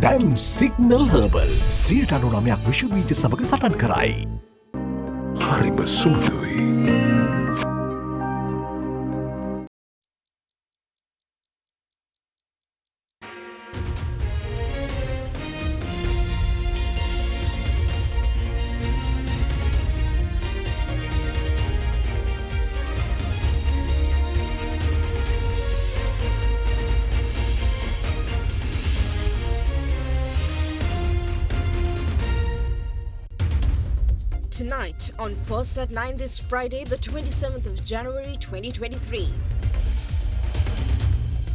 දැන් signal herbal 99ක් විශ්වවිද්‍ය සමග සටන් කරයි. හරිම සුදුයි. Tonight on First at 9 this Friday, the 27th of January 2023.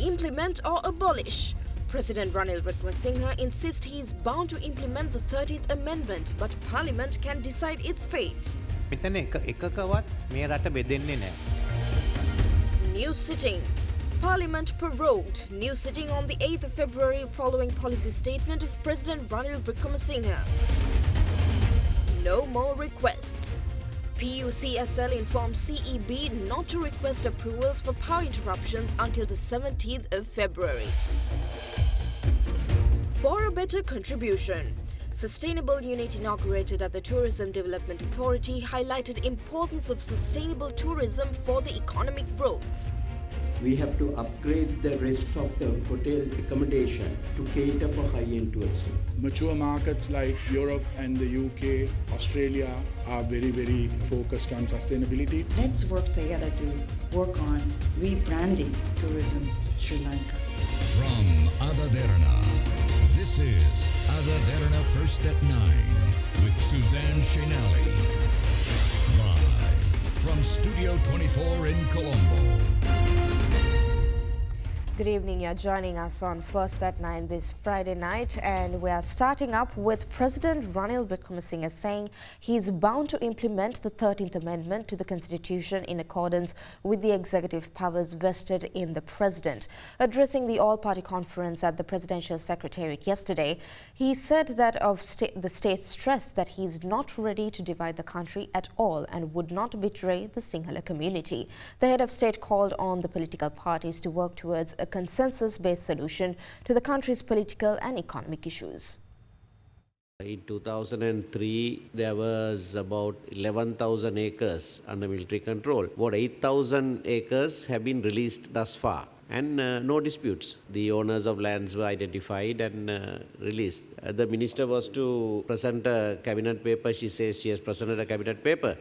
Implement or abolish? President Ranil Wickremesinghe insists he is bound to implement the 13th Amendment, but Parliament can decide its fate. මෙතන එකකවත් මේ රට බෙදෙන්නේ නැහැ. New sitting. Parliament prorogued. New sitting on the 8th of February following policy statement of President Ranil Wickremesinghe. No more requests. PUCSL informed CEB not to request approvals for power interruptions until the 17th of February. For a better contribution. Sustainable unit inaugurated at the Tourism Development Authority highlighted importance of sustainable tourism for the economic growth. We have to upgrade the rest of the hotel accommodation to cater for high-end tourism. Mature markets like Europe and the UK, Australia are very, very focused on sustainability. Let's work together to work on rebranding tourism Sri Lanka. From AdaDerana, this is AdaDerana First at 9 with Suzanne Shinali. Live from Studio 24 in Colombo. Good evening, you're joining us on First at 9 this Friday night, and we are starting up with President Ranil Wickremesinghe saying he is bound to implement the 13th Amendment to the Constitution in accordance with the executive powers vested in the President. Addressing the all-party conference at the Presidential Secretariat yesterday, he said that the state stressed that he is not ready to divide the country at all and would not betray the Sinhala community. The head of state called on the political parties to work towards a consensus-based solution to the country's political and economic issues. In 2003, there was about 11,000 acres under military control. About 8,000 acres have been released thus far, and no disputes. The owners of lands were identified and released. The minister was to present a cabinet paper. She says she has presented a cabinet paper.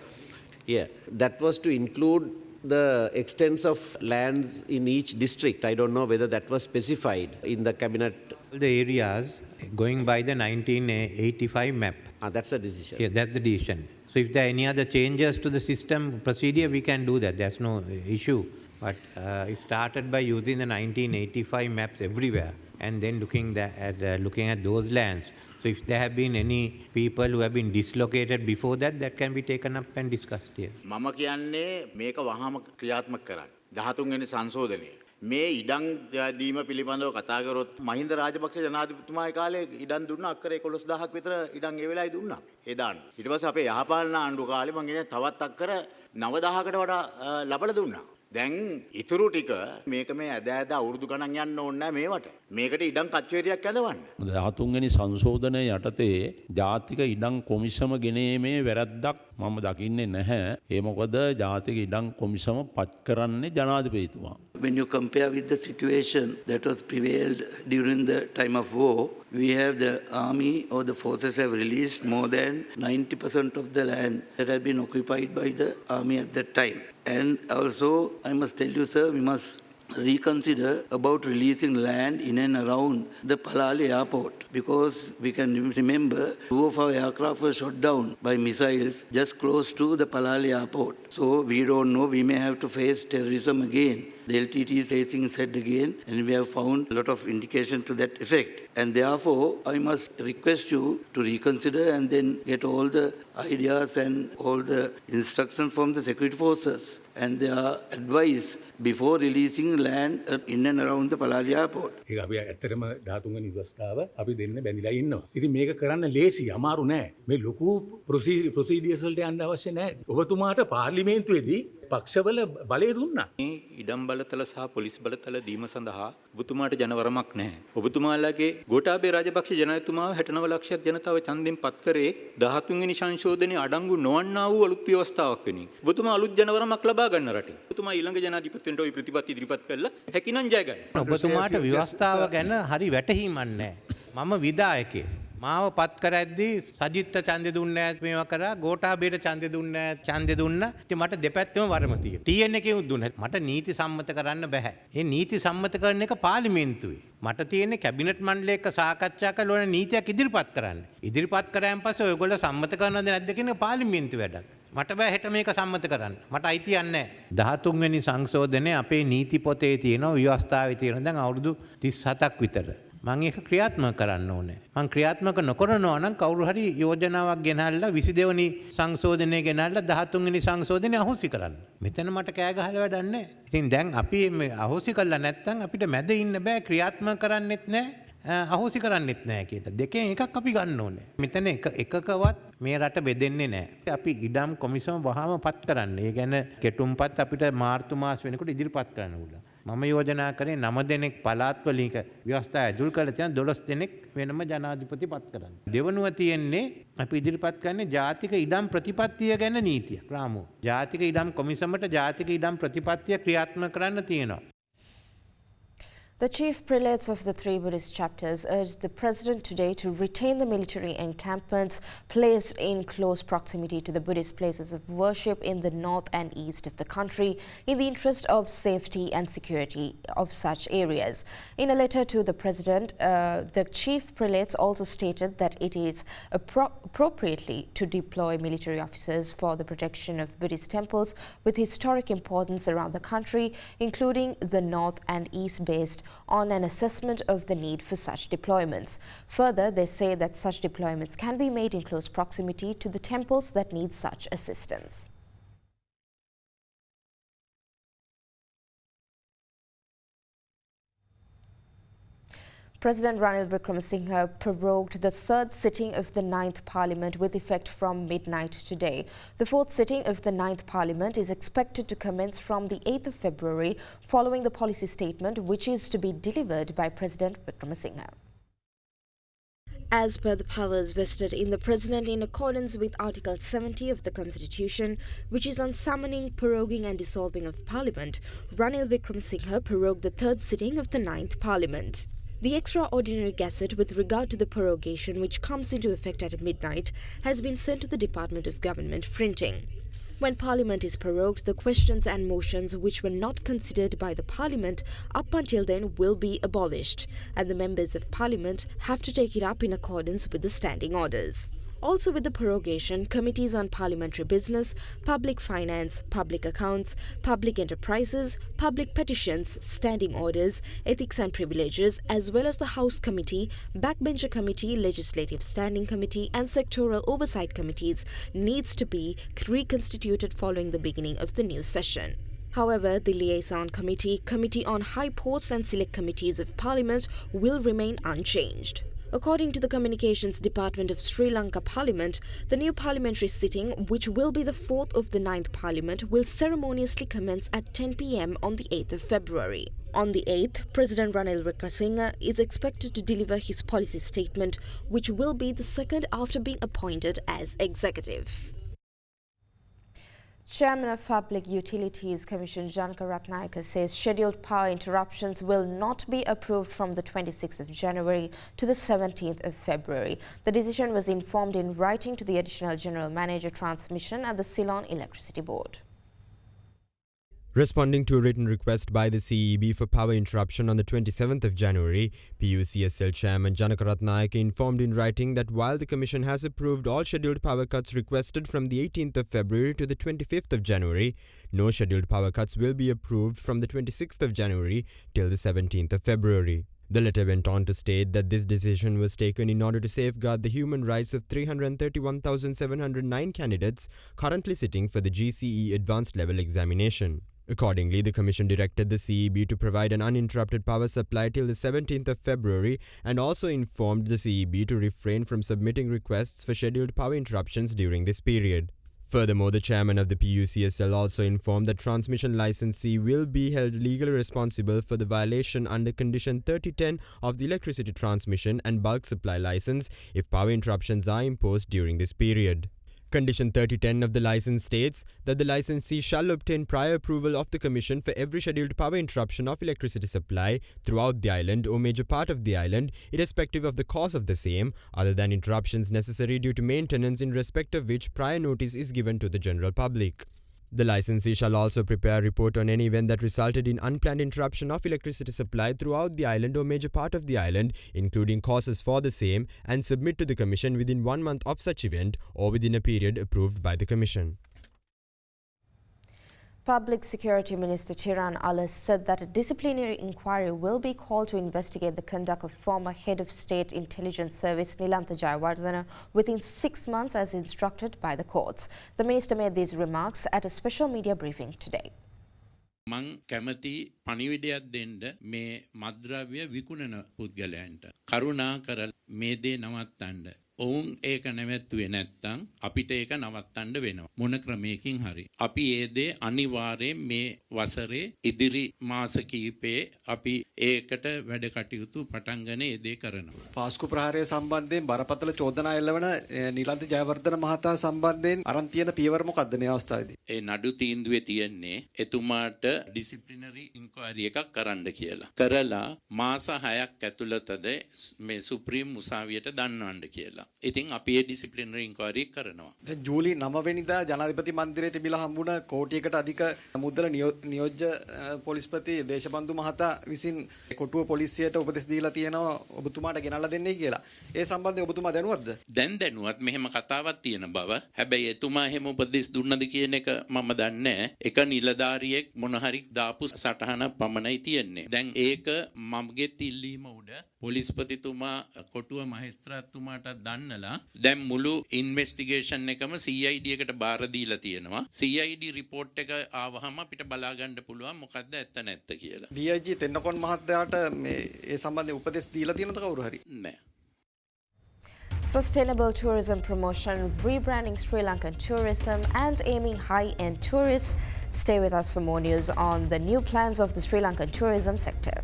Yeah, that was to include the extents of lands in each district. I don't know whether that was specified in the cabinet. The areas going by the 1985 map. That's a decision. Yeah, that's the decision. So if there are any other changes to the system procedure, we can do that. There's no issue. But it started by using the 1985 maps everywhere and then looking at those lands. So if there have been any people who have been dislocated before that, that can be taken up and discussed here. මම කියන්නේ මේක වහාම ක්‍රියාත්මක කරන්න. 13 වෙනි සංශෝධනය. මේ ඉඩම් දීම පිළිබඳව කතා කරොත් මහින්ද රාජපක්ෂ ජනාධිපතිතුමාගේ කාලේ ඉඩම් දුන්නා අක්කර 11000ක් විතර ඉඩම් ඒ වෙලාවේ දුන්නා. ඒ දාන්න. ඊට පස්සේ අපේ යහපාලන ආණ්ඩුව කාලේ මම කියන්නේ තවත් අක්කර 9000කට වඩා ලබලා දුන්නා. දැන් ඉතුරු ටික මේක මේ ඇද අවුරුදු ගණන් යන්න ඕනේ නැහැ මේවට. මේකට ඉඩම් කච්චේරියක් ඇඳවන්න. 13 වෙනි සංශෝධනය යටතේ ජාතික ඉඩම් කොමිසම ගෙනීමේ වැරද්දක් මම දකින්නේ නැහැ. ඒ මොකද ජාතික ඉඩම් කොමිසම පත් කරන්නේ ජනාධිපතිතුමා. When you compare with the situation that was prevailed during the time of war, we have the army or the forces have released more than 90% of the land that had been occupied by the army at that time. And also, I must tell you, sir, we must reconsider about releasing land in and around the Palali airport, because we can remember 2 of our aircraft were shot down by missiles just close to the Palali airport. So we don't know, we may have to face terrorism again. The LTT is facing said again, and we have found a lot of indication to that effect. And therefore, I must request you to reconsider and then get all the ideas and all the instructions from the security forces and their advice before releasing land in and around the Palali airport. ඒක අපි ඇත්තටම 13 වෙනි අවස්ථාව අපි දෙන්න බැඳිලා ඉන්නවා. ඉතින් මේක කරන්න ලේසි අමාරු නෑ. මේ ලොකු ප්‍රොසීඩියර්ස් වලට යන්න අවශ්‍ය නෑ. ඔබතුමාට පාර්ලිමේන්තුවේදී පක්ෂවල බලය දුන්නා. ඉඩම් බලතල සහ පොලිස් බලතල දීම සඳහා ඔබතුමාට ජනවරමක් නැහැ. ඔබතුමාලගේ ගෝඨාභය රාජපක්ෂ ජනතුමාව 69 ලක්ෂයක් ජනතාව ඡන්දෙන් පත් කරේ 13 වෙනි සංශෝධනයේ අඩංගු නොවන්නා වූ අලුත් ව්‍යවස්ථාවක් වෙනින්. ඔබතුමා අලුත් ජනවරමක් ලබා ගන්න රටින්. ඔබතුමා ඊළඟ ජනාධිපතිතුමන්ට ওই ප්‍රතිපත්ති ඉදිරිපත් කළා හැකිනම් ජය ගන්න. ඔබතුමාට ව්‍යවස්ථාව ගැන හරි වැටහීමක් නැහැ. මම විධායකයෙක්. මාව පත් කරද්දී සජිත්ට ඡන්දෙ දුන්නේ නැහැ මේවා කරා ගෝඨාභයට ඡන්දෙ දුන්නේ නැහැ ඡන්දෙ දුන්නා. ඉතින් මට දෙපැත්තම වරම තියෙනවා. TN එකේ දුන්නා. මට නීති සම්මත කරන්න බෑ. ඒ නීති සම්මත කරන එක පාර්ලිමේන්තුවේ. මට තියෙන්නේ කැබිනට් මණ්ඩලයක සාකච්ඡා කරලා ඕන නීතියක් ඉදිරිපත් කරන්න. ඉදිරිපත් කරාන් පස්සේ ඔයගොල්ලෝ සම්මත කරනවද නැද්ද කියන පාර්ලිමේන්තු වැඩක්. මට බෑ හෙට මේක සම්මත කරන්න. මට අයිතියක් නැහැ. 13 වෙනි සංශෝධනයේ අපේ නීති පොතේ තියෙනවා ව්‍යවස්ථාවේ තියෙනවා. දැන් අවුරුදු 37ක් විතර. මම ඒක ක්‍රියාත්මක කරන්න ඕනේ. මම ක්‍රියාත්මක නොකරනවා නම් කවුරු හරි යෝජනාවක් ගෙනල්ලා 22 වෙනි සංශෝධනය ගෙනල්ලා 13 වෙනි සංශෝධනය අහෝසි කරන්න. මෙතන මට කෑ ගහලා වැඩක් නැහැ. ඉතින් දැන් අපි මේ අහෝසි කළා නැත්නම් අපිට මැද ඉන්න බෑ ක්‍රියාත්මක කරන්නෙත් නැහැ. අහෝසි කරන්නෙත් නැහැ කියලා. දෙකෙන් එකක් අපි ගන්න ඕනේ. මෙතන එකකවත් මේ රට බෙදෙන්නේ නැහැ. අපි ඉඩම් කොමිසම වහාම පත් කරන්න. ඒ කියන්නේ කෙටුම්පත් අපිට මාර්තු මාස වෙනකොට ඉදිරිපත් කරන්න ඕන. මම යෝජනා කරේ 9 දෙනෙක් පළාත් වලින් ව්‍යවස්ථා ඇතුල් කරලා තියෙන 12 දෙනෙක් වෙනම ජනාධිපති පත් කරන්න. දෙවනුව තියෙන්නේ අපි ඉදිරිපත් කරන්නේ ජාතික ඉඩම් ප්‍රතිපත්තිය ගැන නීතියක්. රාමෝ. ජාතික ඉඩම් කොමිසමට ජාතික ඉඩම් ප්‍රතිපත්තිය ක්‍රියාත්මක කරන්න තියෙනවා. The chief prelates of the three Buddhist chapters urged the president today to retain the military encampments placed in close proximity to the Buddhist places of worship in the north and east of the country in the interest of safety and security of such areas. In a letter to the president, the chief prelates also stated that it is appropriately to deploy military officers for the protection of Buddhist temples with historic importance around the country, including the north and east based on an assessment of the need for such deployments. Further, they say that such deployments can be made in close proximity to the temples that need such assistance. President Ranil Wickremesinghe prorogued the third sitting of the 9th Parliament with effect from midnight today. The fourth sitting of the 9th Parliament is expected to commence from the 8th of February following the policy statement which is to be delivered by President Wickremesinghe. As per the powers vested in the President in accordance with Article 70 of the Constitution, which is on summoning, proroguing and dissolving of Parliament, Ranil Wickremesinghe prorogued the third sitting of the 9th Parliament. The extraordinary gazette with regard to the prorogation, which comes into effect at midnight, has been sent to the Department of Government Printing. When Parliament is prorogued, the questions and motions which were not considered by the Parliament up until then will be abolished, and the members of Parliament have to take it up in accordance with the standing orders. Also with the prorogation, committees on parliamentary business, public finance, public accounts, public enterprises, public petitions, standing orders, ethics and privileges, as well as the House Committee, Backbencher Committee, Legislative Standing Committee and Sectoral Oversight Committees needs to be reconstituted following the beginning of the new session. However, the Liaison Committee, Committee on High Ports and Select Committees of Parliament will remain unchanged. According to the Communications Department of Sri Lanka Parliament, the new parliamentary sitting, which will be the fourth of the 9th Parliament, will ceremoniously commence at 10 p.m. on the 8th of February. On the 8th, President Ranil Wickremesinghe is expected to deliver his policy statement, which will be the second after being appointed as executive. Chairman of Public Utilities Commission Janaka Ratnayaka says scheduled power interruptions will not be approved from the 26th of January to the 17th of February. The decision was informed in writing to the Additional General Manager Transmission at the Ceylon Electricity Board. Responding to a written request by the CEB for power interruption on the 27th of January, PUCSL Chairman Janaka Ratnayaka informed in writing that while the Commission has approved all scheduled power cuts requested from the 18th of February to the 25th of January, no scheduled power cuts will be approved from the 26th of January till the 17th of February. The letter went on to state that this decision was taken in order to safeguard the human rights of 331,709 candidates currently sitting for the GCE Advanced Level Examination. Accordingly, the Commission directed the CEB to provide an uninterrupted power supply till the 17th of February and also informed the CEB to refrain from submitting requests for scheduled power interruptions during this period. Furthermore, the chairman of the PUCSL also informed that transmission licensee will be held legally responsible for the violation under Condition 3010 of the Electricity Transmission and Bulk Supply License if power interruptions are imposed during this period. Condition 3010 of the license states that the licensee shall obtain prior approval of the Commission for every scheduled power interruption of electricity supply throughout the island or major part of the island, irrespective of the cause of the same, other than interruptions necessary due to maintenance in respect of which prior notice is given to the general public. The licensee shall also prepare a report on any event that resulted in unplanned interruption of electricity supply throughout the island or major part of the island, including causes for the same, and submit to the Commission within 1 month of such event or within a period approved by the Commission. Public Security Minister Derana English said that a disciplinary inquiry will be called to investigate the conduct of former head of State Intelligence Service Nilantha Jayawardena within 6 months as instructed by the courts. The minister made these remarks at a special media briefing today. මං කැමති පණිවිඩයක් දෙන්න මේ මද්ද්‍රව්‍ය විකුණන පුද්ගලයන්ට කරුණා කරලා මේ දේ නවත්තන්න. ඔවුන් ඒක නැවැත්තුවේ නැත්තම් අපිට ඒක නවත්තන්න වෙනවා. මොන ක්‍රමයකින් හරි. අපි ඒ දේ අනිවාර්යයෙන් මේ වසරේ ඉදිරි මාස කිහිපේ අපි ඒකට වැඩ කටයුතු පටන් ගන්න ඒ දේ කරනවා. පාස්කු ප්‍රහාරය සම්බන්ධයෙන් බරපතල චෝදනා එල්ලවන නිලන්ත ජයවර්ධන මහතා සම්බන්ධයෙන් අරන් තියෙන පියවර මොකක්ද මේ අවස්ථාවේදී? ඒ නඩු තීන්දුවේ තියෙන්නේ එතුමාට ඩිසිප්ලිනරි ඉන්ක්වයරි එකක් කරන්න කියලා. කරලා මාස 6ක් ඇතුළතද මේ සුප්‍රීම උසාවියට දන්වන්න කියලා. ඉතින් අපි ඒ ඩිසිප්ලිනරි ඉන්ක්වයරි කරනවා. දැන් ජූලි 9 වෙනිදා ජනාධිපති මන්දිරයේ තිබිලා හම්බුණ කෝටියකට අධික මුදල නියෝජ්‍ය පොලිස්පති දේශබන්දු මහතා විසින් කොටුව පොලිසියට උපදෙස් දීලා තියෙනවා ඔබතුමාට ගෙනල්ලා දෙන්නයි කියලා. ඒ සම්බන්ධයෙන් ඔබතුමා දැනුවත්ද? දැන් දැනුවත් මෙහෙම කතාවක් තියෙන බව. හැබැයි එතුමා එහෙම උපදෙස් දුන්නද කියන එක මම දන්නේ නැහැ. එක නිලධාරියෙක් මොන හරි දාපු සටහනක් පමණයි තියෙන්නේ. දැන් ඒක මමගේ ඉල්ලීම උඩ පොලිස්පතිතුමා කොටුව මහේස්ත්‍රාත්තුමාට දන්නලා දැන් මුළු ඉන්වෙස්ටිගේෂන් එකම CID එකට බාර දීලා තියෙනවා. CID රිපෝට් එක ආවහම අපිට බලා ගන්න පුළුවන් මොකද්ද ඇත්ත නැත්ත කියලා. DIG තෙන්නකොන් මහත්තයාට මේ ඒ සම්බන්ධයෙන් උපදෙස් දීලා තියෙනවද කවුරු හරි? නෑ. Sustainable tourism promotion, rebranding Sri Lankan tourism and aiming high-end tourists. Stay with us for more news on the new plans of the Sri Lankan tourism sector.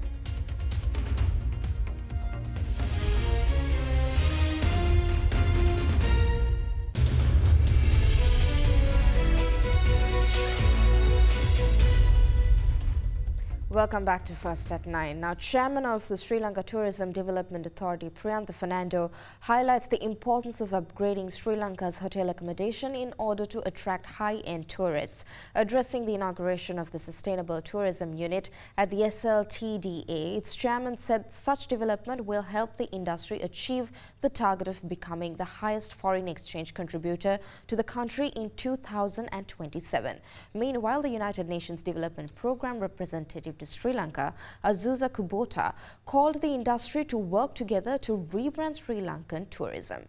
Welcome back to First at 9. Now, Chairman of the Sri Lanka Tourism Development Authority, Priyantha Fernando, highlights the importance of upgrading Sri Lanka's hotel accommodation in order to attract high-end tourists. Addressing the inauguration of the Sustainable Tourism Unit at the SLTDA, its chairman said such development will help the industry achieve the target of becoming the highest foreign exchange contributor to the country in 2027. Meanwhile, the United Nations Development Programme representative to Sri Lanka, Azusa Kubota, called the industry to work together to rebrand Sri Lankan tourism.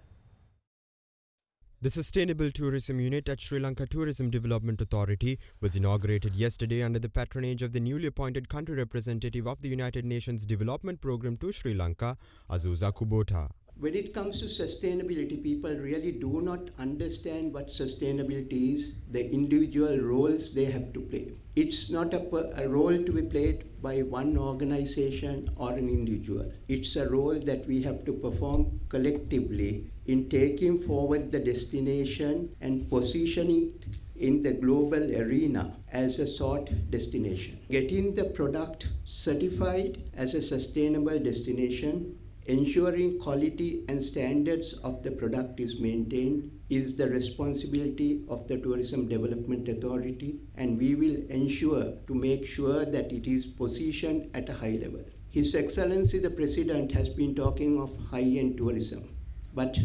The Sustainable Tourism Unit at Sri Lanka Tourism Development Authority was inaugurated yesterday under the patronage of the newly appointed country representative of the United Nations Development Programme to Sri Lanka, Azusa Kubota. When it comes to sustainability, people really do not understand what sustainability is, the individual roles they have to play. It's not a role to be played by one organization or an individual. It's a role that we have to perform collectively in taking forward the destination and positioning it in the global arena as a sought destination. Getting the product certified as a sustainable destination, ensuring quality and standards of the product is maintained is the responsibility of the Tourism Development Authority, and we will ensure to make sure that it is positioned at a high level. His Excellency the President has been talking of high-end tourism, but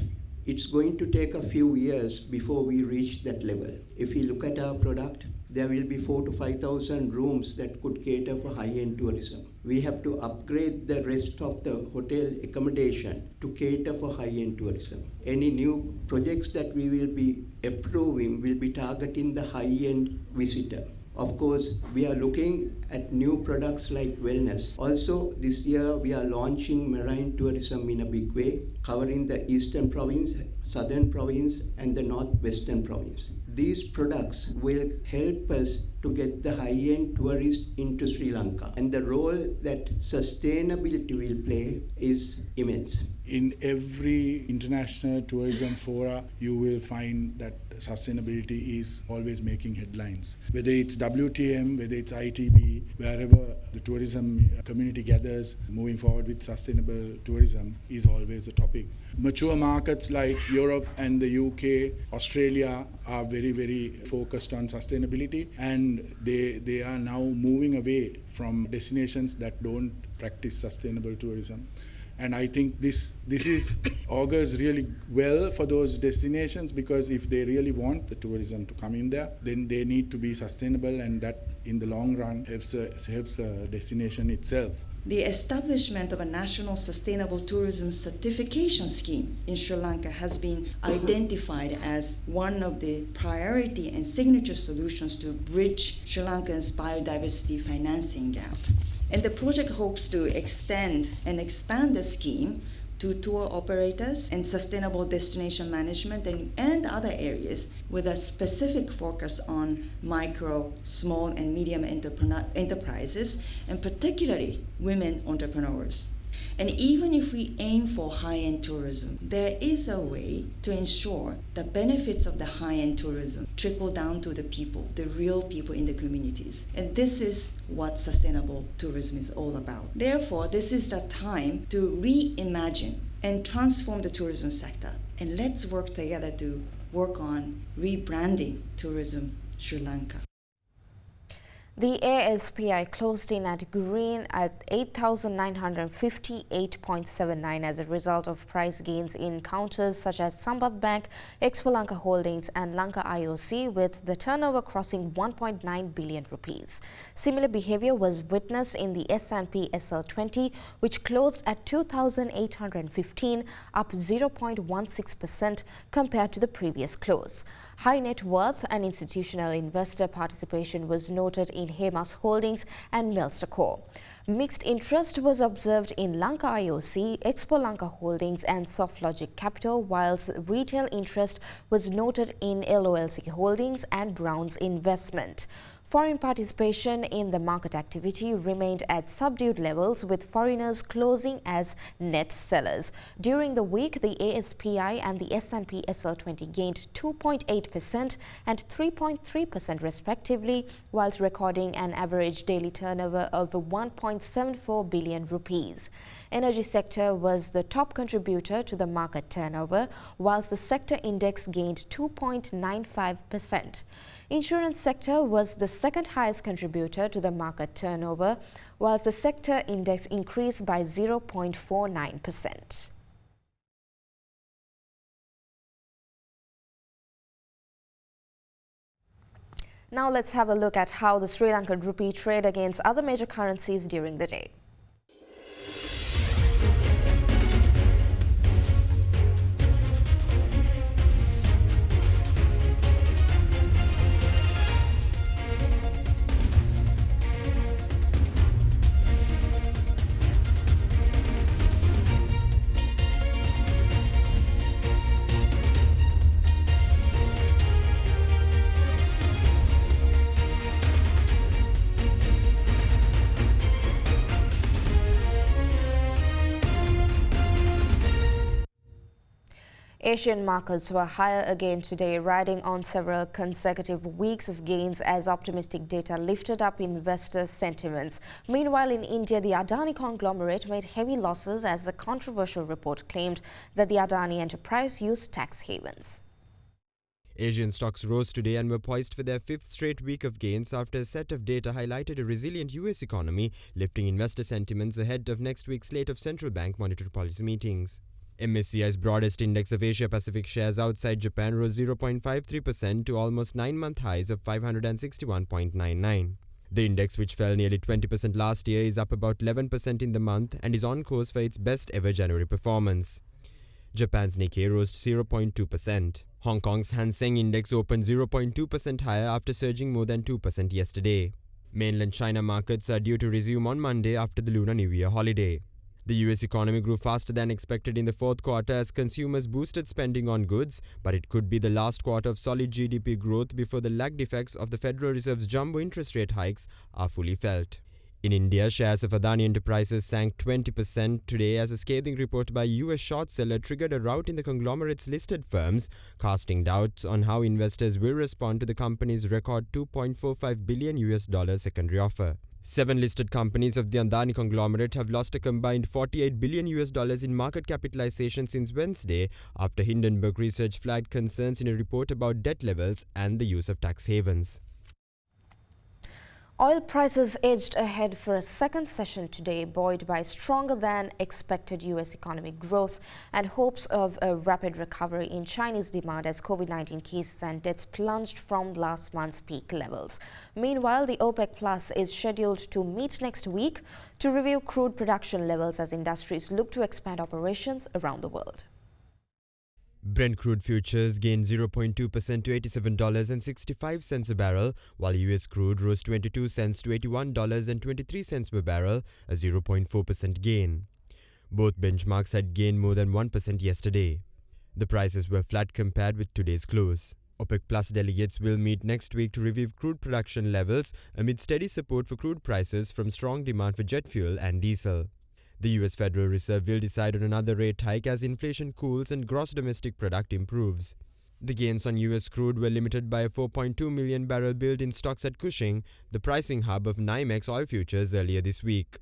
it's going to take a few years before we reach that level. If we look at our product, there will be 4,000 to 5,000 rooms that could cater for high-end tourism. We have to upgrade the rest of the hotel accommodation to cater for high-end tourism. Any new projects that we will be approving will be targeting the high-end visitor. Of course, we are looking at new products like wellness. Also, this year we are launching marine tourism in a big way, covering the Eastern Province, Southern Province, and the Northwestern Province. These products will help us to get the high-end tourists into Sri Lanka. And the role that sustainability will play is immense. In every international tourism fora, you will find that sustainability is always making headlines. Whether it's WTM, whether it's ITB, wherever the tourism community gathers, moving forward with sustainable tourism is always a topic. Mature markets like Europe and the UK, Australia are very, very focused on sustainability, and they are now moving away from destinations that don't practice sustainable tourism. And I think this is augurs really well for those destinations, because if they really want the tourism to come in there, then they need to be sustainable, and that in the long run helps a destination itself. The establishment of a national sustainable tourism certification scheme in Sri Lanka has been identified as one of the priority and signature solutions to bridge Sri Lanka's biodiversity financing gap. And the project hopes to extend and expand the scheme to tour operators and sustainable destination management and other areas, with a specific focus on micro, small, and medium enterprises, and particularly women entrepreneurs. And even if we aim for high-end tourism, there is a way to ensure the benefits of the high-end tourism trickle down to the people, the real people in the communities. And this is what sustainable tourism is all about. Therefore, this is the time to reimagine and transform the tourism sector. And let's work together to work on rebranding tourism Sri Lanka. The ASPI closed in at green at 8,958.79 as a result of price gains in counters such as Sambath Bank, Expo Lanka Holdings and Lanka IOC, with the turnover crossing 1.9 billion rupees. Similar behavior was witnessed in the S&P SL20, which closed at 2,815, up 0.16% compared to the previous close. High net worth and institutional investor participation was noted in Hemas Holdings and Melstacor. Mixed interest was observed in Lanka IOC, Expo Lanka Holdings and SoftLogic Capital, whilst retail interest was noted in LOLC Holdings and Brown's Investment. Foreign participation in the market activity remained at subdued levels, with foreigners closing as net sellers. During the week, the ASPI and the S&P SL20 gained 2.8% and 3.3% respectively, whilst recording an average daily turnover of 1.74 billion rupees. Energy sector was the top contributor to the market turnover, whilst the sector index gained 2.95%. Insurance sector was the second highest contributor to the market turnover, whilst the sector index increased by 0.49%. Now let's have a look at how the Sri Lankan rupee traded against other major currencies during the day. Asian markets were higher again today, riding on several consecutive weeks of gains as optimistic data lifted up investor sentiments. Meanwhile, in India, the Adani conglomerate made heavy losses as a controversial report claimed that the Adani enterprise used tax havens. Asian stocks rose today and were poised for their fifth straight week of gains after a set of data highlighted a resilient US economy, lifting investor sentiments ahead of next week's slate of central bank monetary policy meetings. MSCI's broadest index of Asia-Pacific shares outside Japan rose 0.53% to almost 9-month highs of 561.99. The index, which fell nearly 20% last year, is up about 11% in the month and is on course for its best ever January performance. Japan's Nikkei rose 0.2%. Hong Kong's Hang Seng Index opened 0.2% higher after surging more than 2% yesterday. Mainland China markets are due to resume on Monday after the Lunar New Year holiday. The US economy grew faster than expected in the fourth quarter as consumers boosted spending on goods, but it could be the last quarter of solid GDP growth before the lagged effects of the Federal Reserve's jumbo interest rate hikes are fully felt. In India, shares of Adani Enterprises sank 20% today as a scathing report by US short seller triggered a rout in the conglomerate's listed firms, casting doubts on how investors will respond to the company's record $2.45 billion secondary offer. 7 listed companies of the Adani conglomerate have lost a combined $48 billion in market capitalization since Wednesday after Hindenburg Research flagged concerns in a report about debt levels and the use of tax havens. Oil prices edged ahead for a second session today, buoyed by stronger than expected US economic growth and hopes of a rapid recovery in Chinese demand as COVID-19 cases and deaths plunged from last month's peak levels. Meanwhile, the OPEC Plus is scheduled to meet next week to review crude production levels as industries look to expand operations around the world. Brent crude futures gained 0.2% to $87.65 a barrel, while US crude rose 22 cents to $81.23 per barrel, a 0.4% gain. Both benchmarks had gained more than 1% yesterday. The prices were flat compared with today's close. OPEC Plus delegates will meet next week to review crude production levels amid steady support for crude prices from strong demand for jet fuel and diesel. The US Federal Reserve will decide on another rate hike as inflation cools and gross domestic product improves. The gains on US crude were limited by a 4.2 million barrel build in stocks at Cushing, the pricing hub of NYMEX oil futures earlier this week.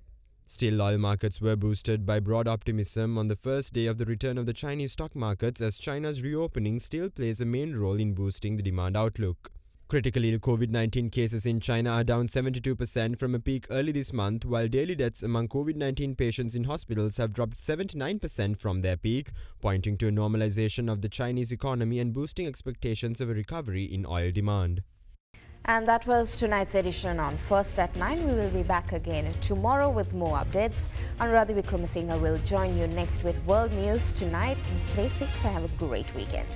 Still, oil markets were boosted by broad optimism on the first day of the return of the Chinese stock markets as China's reopening still plays a main role in boosting the demand outlook. Critically ill COVID-19 cases in China are down 72% from a peak early this month, while daily deaths among COVID-19 patients in hospitals have dropped 79% from their peak, pointing to a normalization of the Chinese economy and boosting expectations of a recovery in oil demand. And that was tonight's edition on First at 9. We will be back again tomorrow with more updates. Anuradha Wickramasinghe will join you next with world news tonight. Stay safe and have a great weekend.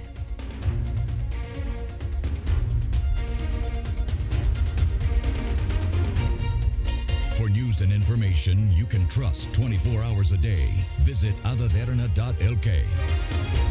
For news and information you can trust 24 hours a day, visit AdaDerana.lk.